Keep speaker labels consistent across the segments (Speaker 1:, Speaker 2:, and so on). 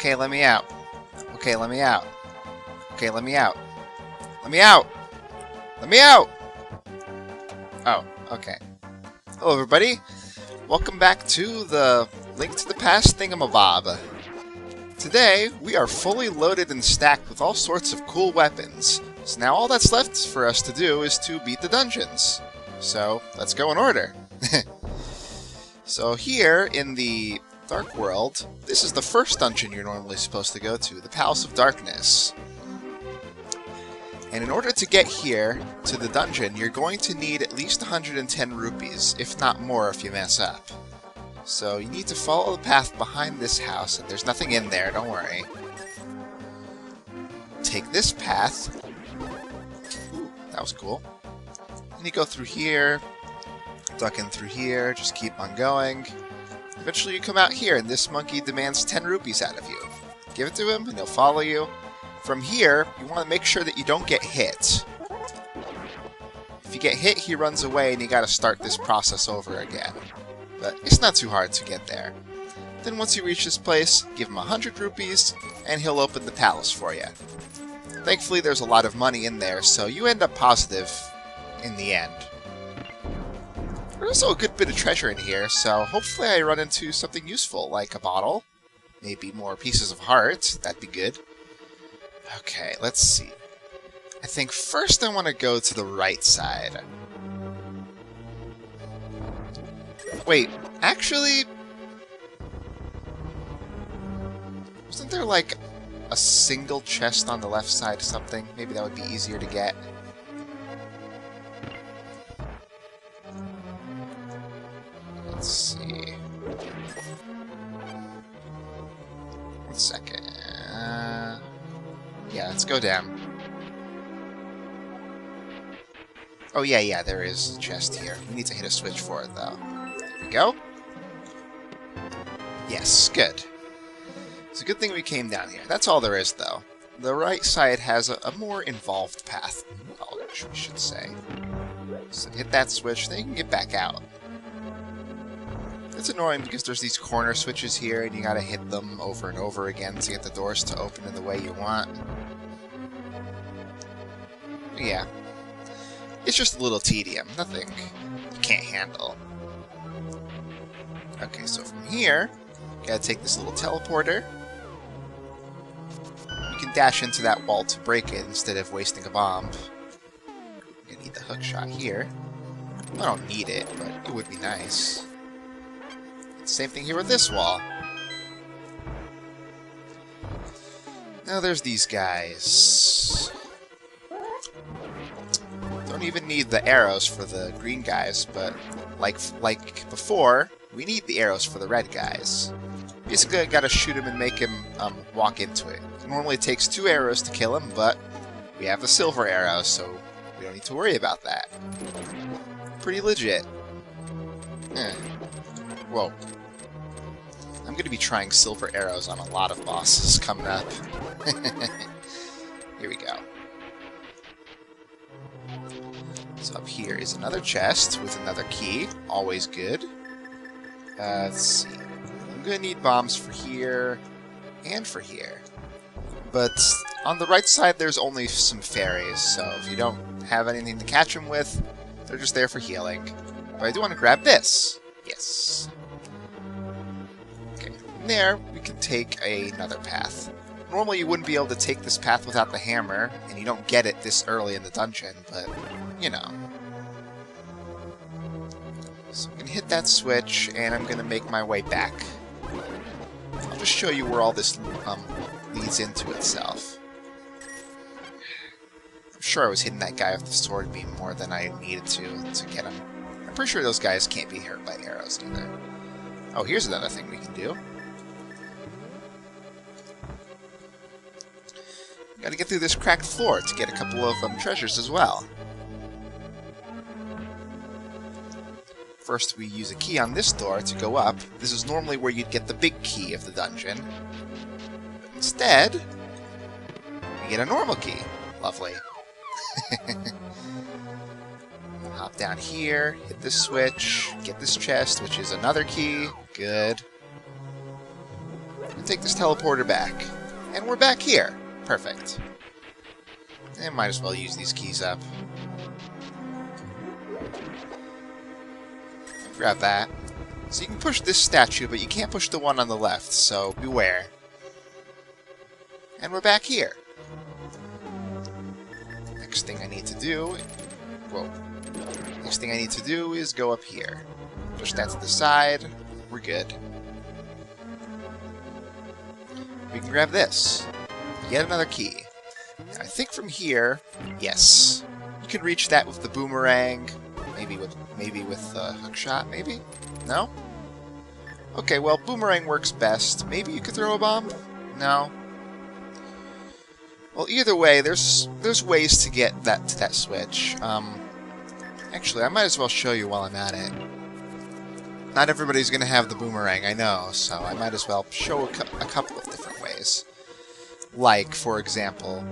Speaker 1: Okay, let me out. Okay, let me out. Okay, let me out. Let me out! Let me out! Oh, okay. Hello, everybody. Welcome back to the Link to the Past thingamabob. Today, we are fully loaded and stacked with all sorts of cool weapons. So now all that's left for us to do is to beat the dungeons. So, let's go in order. So here, in the Dark World, this is the first dungeon you're normally supposed to go to, the Palace of Darkness. And in order to get here, to the dungeon, you're going to need at least 110 rupees, if not more if you mess up. So you need to follow the path behind this house, and there's nothing in there, don't worry. Take this path. Ooh, that was cool. And you go through here, duck in through here, just keep on going. Eventually you come out here, and this monkey demands 10 rupees out of you. Give it to him, and he'll follow you. From here, you want to make sure that you don't get hit. If you get hit, he runs away, and you gotta start this process over again. But it's not too hard to get there. Then once you reach this place, give him 100 rupees, and he'll open the palace for you. Thankfully, there's a lot of money in there, so you end up positive in the end. There's also a good bit of treasure in here, so hopefully I run into something useful, like a bottle. Maybe more pieces of heart. That'd be good. Okay, let's see. I think first I want to go to the right side. Wait, actually... wasn't there like a single chest on the left side or something? Maybe that would be easier to get. Let's see. One second. Yeah, let's go down. Oh, yeah, there is a chest here. We need to hit a switch for it, though. There we go. Yes, good. It's a good thing we came down here. That's all there is, though. The right side has a more involved path, we should say. So hit that switch, then you can get back out. It's annoying because there's these corner switches here, and you gotta hit them over and over again to get the doors to open in the way you want. Yeah. It's just a little tedium. Nothing you can't handle. Okay, so from here, you gotta take this little teleporter. You can dash into that wall to break it instead of wasting a bomb. You need the hook shot here. I don't need it, but it would be nice. Same thing here with this wall. Now there's these guys. Don't even need the arrows for the green guys, but like before, we need the arrows for the red guys. Basically, I gotta shoot him and make him walk into it. It normally takes 2 arrows to kill him, but we have the silver arrow, so we don't need to worry about that. Pretty legit. Whoa. I'm going to be trying silver arrows on a lot of bosses coming up. Here we go. So up here is another chest with another key. Always good. Let's see. I'm going to need bombs for here and for here. But on the right side there's only some fairies, so if you don't have anything to catch them with, they're just there for healing. But I do want to grab this. Yes. There, we can take another path. Normally you wouldn't be able to take this path without the hammer, and you don't get it this early in the dungeon, but, you know. So I'm going to hit that switch, and I'm going to make my way back. I'll just show you where all this leads into itself. I'm sure I was hitting that guy with the sword beam more than I needed to get him. I'm pretty sure those guys can't be hurt by arrows either. Oh, here's another thing we can do. Gotta get through this cracked floor to get a couple of treasures as well. First, we use a key on this door to go up. This is normally where you'd get the big key of the dungeon. But instead, we get a normal key. Lovely. Hop down here, hit this switch, get this chest, which is another key. Good. And take this teleporter back. And we're back here. Perfect. And might as well use these keys up. Grab that. So you can push this statue, but you can't push the one on the left, so beware. And we're back here. Next thing I need to do... Whoa. Next thing I need to do is go up here. Push that to the side. We're good. We can grab this. Yet another key. I think from here, yes. You can reach that with the boomerang. Maybe with the hook shot, maybe? No? Okay, well, boomerang works best. Maybe you could throw a bomb? No? Well, either way, there's ways to get that to that switch. Actually, I might as well show you while I'm at it. Not everybody's going to have the boomerang, I know, so I might as well show a couple of different ways. Like, for example,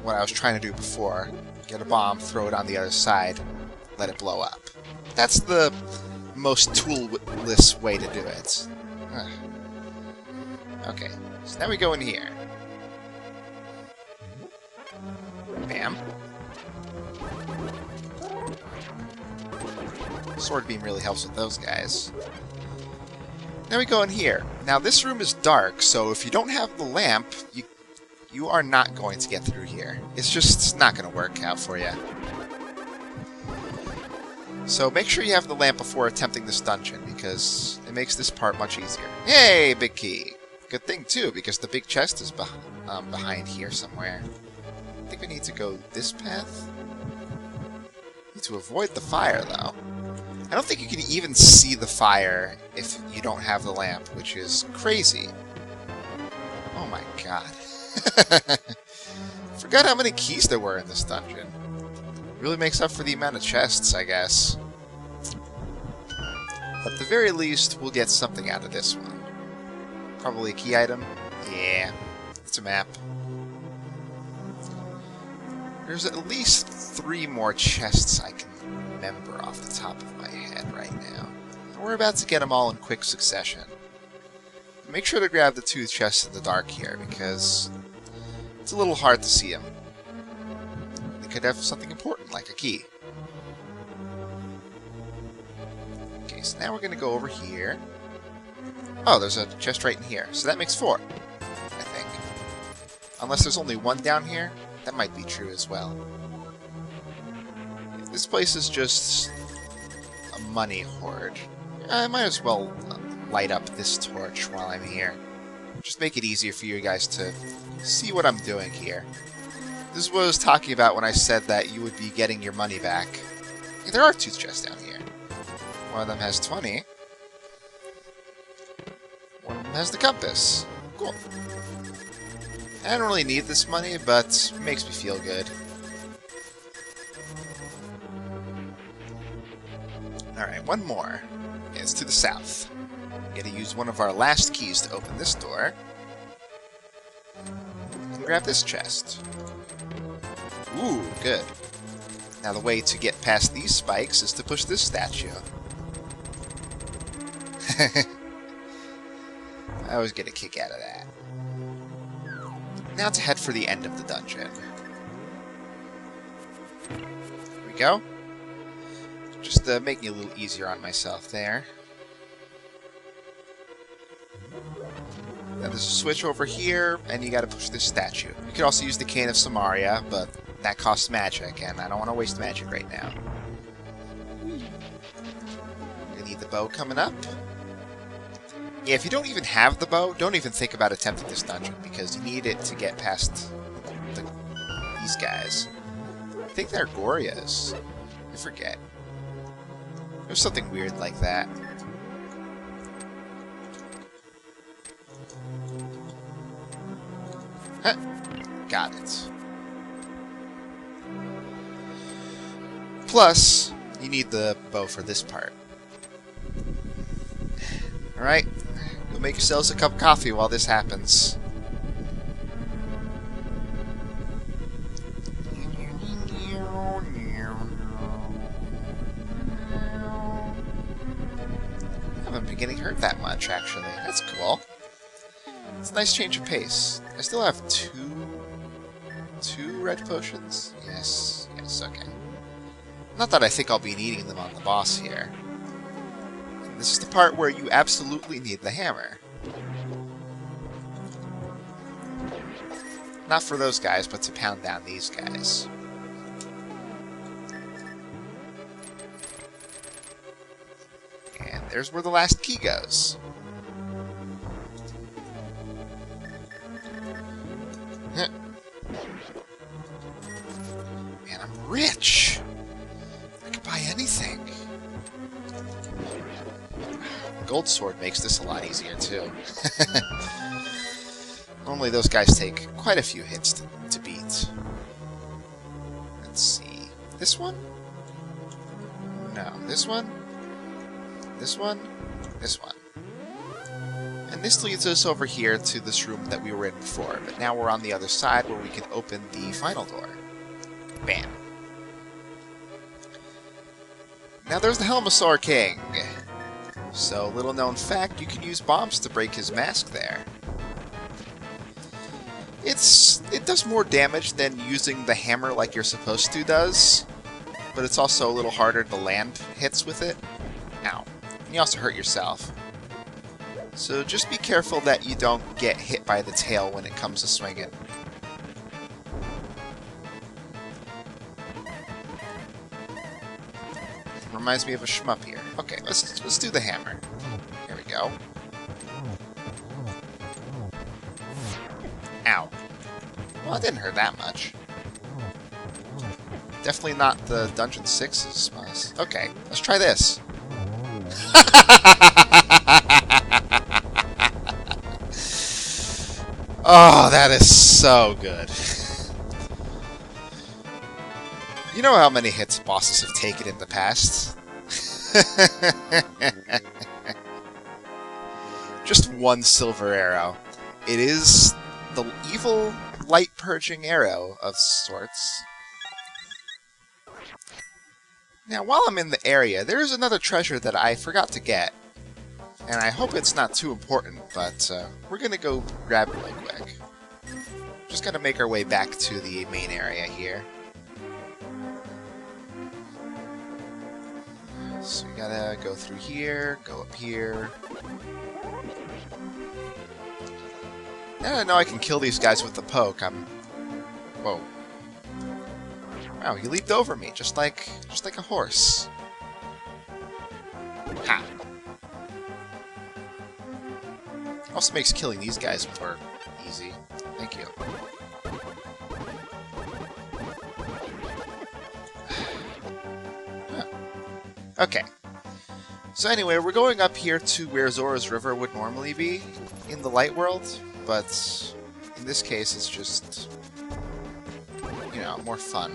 Speaker 1: what I was trying to do before. Get a bomb, throw it on the other side, let it blow up. That's the most tool-less way to do it. Okay, so now we go in here. Bam. Sword beam really helps with those guys. Now we go in here. Now this room is dark, so if you don't have the lamp, you are not going to get through here. It's not going to work out for you. So make sure you have the lamp before attempting this dungeon, because it makes this part much easier. Yay, big key! Good thing, too, because the big chest is behind here somewhere. I think we need to go this path. Need to avoid the fire, though. I don't think you can even see the fire if you don't have the lamp, which is crazy. Oh my god. Forgot how many keys there were in this dungeon. Really makes up for the amount of chests, I guess. But at the very least, we'll get something out of this one. Probably a key item? Yeah, it's a map. There's at least 3 more chests I can remember off the top of my head right now. And we're about to get them all in quick succession. Make sure to grab the 2 chests in the dark here, because it's a little hard to see them. They could have something important, like a key. Okay, so now we're going to go over here. Oh, there's a chest right in here, so that makes 4, I think. Unless there's only 1 down here, that might be true as well. This place is just a money hoard. I might as well light up this torch while I'm here. Just make it easier for you guys to see what I'm doing here. This is what I was talking about when I said that you would be getting your money back. Hey, there are 2 chests down here. One of them has 20. One of them has the compass. Cool. I don't really need this money, but it makes me feel good. Alright, one more. It's to the south. We gotta use one of our last keys to open this door. And grab this chest. Ooh, good. Now the way to get past these spikes is to push this statue. I always get a kick out of that. Now to head for the end of the dungeon. Here we go. Just making it a little easier on myself there. Now there's a switch over here, and you gotta push this statue. You could also use the Cane of Samaria, but that costs magic, and I don't want to waste magic right now. You need the bow coming up. Yeah, if you don't even have the bow, don't even think about attempting this dungeon, because you need it to get past these guys. I think they're Gorias. I forget. There's something weird like that. Huh. Got it. Plus, you need the bow for this part. Alright, go make yourselves a cup of coffee while this happens. I haven't been getting hurt that much, actually. That's cool. It's a nice change of pace. I still have two red potions? Yes, okay. Not that I think I'll be needing them on the boss here. And this is the part where you absolutely need the hammer. Not for those guys, but to pound down these guys. And there's where the last key goes. Man, I'm rich! I could buy anything. The gold sword makes this a lot easier, too. Normally those guys take quite a few hits to beat. Let's see. This one? No. This one? This one? This one. And this leads us over here to this room that we were in before, but now we're on the other side where we can open the final door. Bam. Now there's the Helmosaur King. So, little known fact, you can use bombs to break his mask there. It does more damage than using the hammer like you're supposed to does, but it's also a little harder to land hits with it. Ow. And you also hurt yourself. So just be careful that you don't get hit by the tail when it comes to swinging. Reminds me of a shmup here. Okay, let's do the hammer. Here we go. Ow. Well, it didn't hurt that much. Definitely not the Dungeon 6's boss. Okay, let's try this. Oh, that is so good. You know how many hits bosses have taken in the past? Just one silver arrow. It is the evil light-purging arrow of sorts. Now, while I'm in the area, there is another treasure that I forgot to get. And I hope it's not too important, but we're going to go grab it real quick. Just going to make our way back to the main area here. So we gotta go through here, go up here. Now I know I can kill these guys with the poke. Whoa. Wow, he leaped over me, just like a horse. Ha! Also makes killing these guys more easy. Thank you. Okay. So anyway, we're going up here to where Zora's River would normally be in the Light World, but in this case it's just, you know, more fun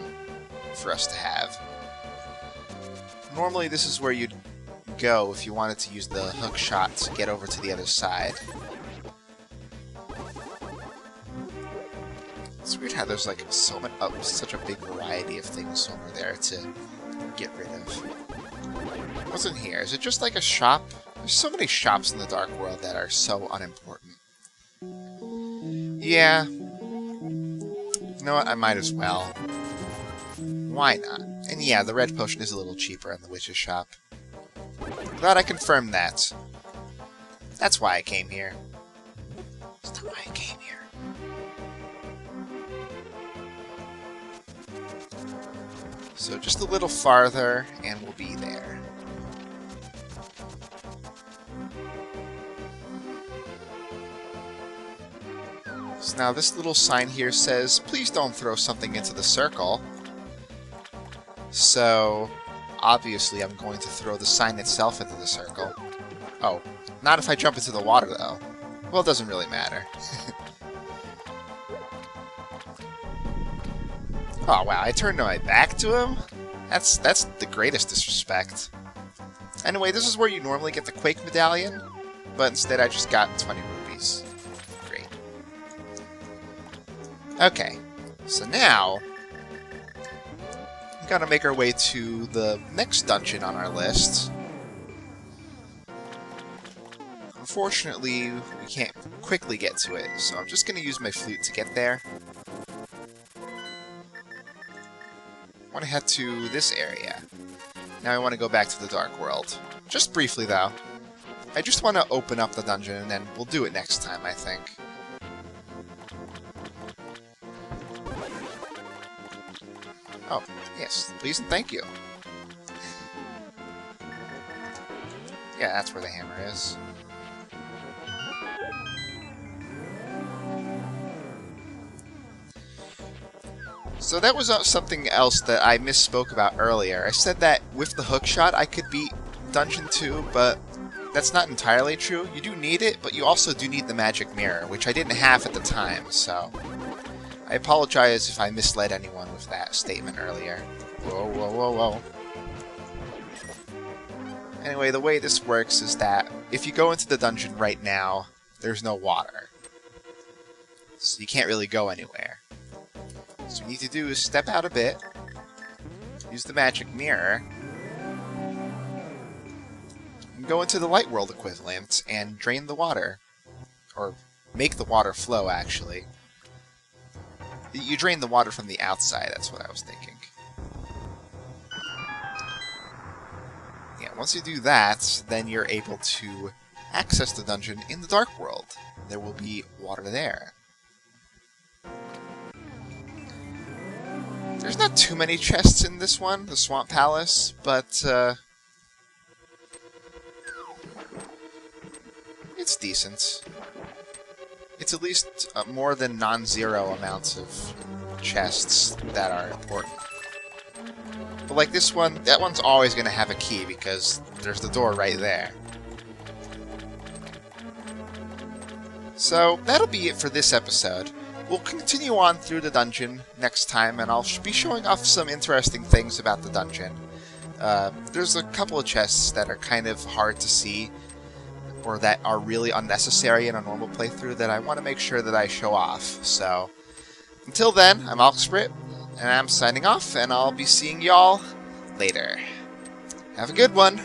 Speaker 1: for us to have. Normally this is where you'd go if you wanted to use the hook shot to get over to the other side. It's weird how there's like such a big variety of things over there to get rid of. What's in here? Is it just like a shop? There's so many shops in the Dark World that are so unimportant. Yeah. You know what? I might as well. Why not? And yeah, the red potion is a little cheaper in the witch's shop. Glad I confirmed that. That's why I came here. That's not why I came here. So just a little farther, and we'll be there. So now this little sign here says, please don't throw something into the circle. So, obviously I'm going to throw the sign itself into the circle. Oh, not if I jump into the water though. Well, it doesn't really matter. Oh wow, I turned my back to him? That's the greatest disrespect. Anyway, this is where you normally get the Quake Medallion, but instead I just got 20 rupees. Great. Okay, so now we gotta make our way to the next dungeon on our list. unfortunately, we can't quickly get to it, so I'm just going to use my flute to get there. I want to head to this area. Now I want to go back to the Dark World. Just briefly, though. I just want to open up the dungeon, and then we'll do it next time, I think. Oh, yes, please and thank you. Yeah, that's where the hammer is. So that was something else that I misspoke about earlier. I said that with the hookshot I could beat Dungeon 2, but that's not entirely true. You do need it, but you also do need the magic mirror, which I didn't have at the time, so I apologize if I misled anyone with that statement earlier. Whoa, whoa, whoa, whoa. Anyway, the way this works is that if you go into the dungeon right now, there's no water. So you can't really go anywhere. So what you need to do is step out a bit, use the magic mirror, and go into the light world equivalent and drain the water. Or make the water flow, actually. You drain the water from the outside, that's what I was thinking. Yeah, once you do that, then you're able to access the dungeon in the Dark World. There will be water there. There's not too many chests in this one, the Swamp Palace, but it's decent. It's at least more than non-zero amounts of chests that are important. But like this one, that one's always going to have a key because there's the door right there. So that'll be it for this episode. We'll continue on through the dungeon next time, and I'll be showing off some interesting things about the dungeon. There's a couple of chests that are kind of hard to see, or that are really unnecessary in a normal playthrough that I want to make sure that I show off. So, until then, I'm Oxbrit, and I'm signing off, and I'll be seeing y'all later. Have a good one!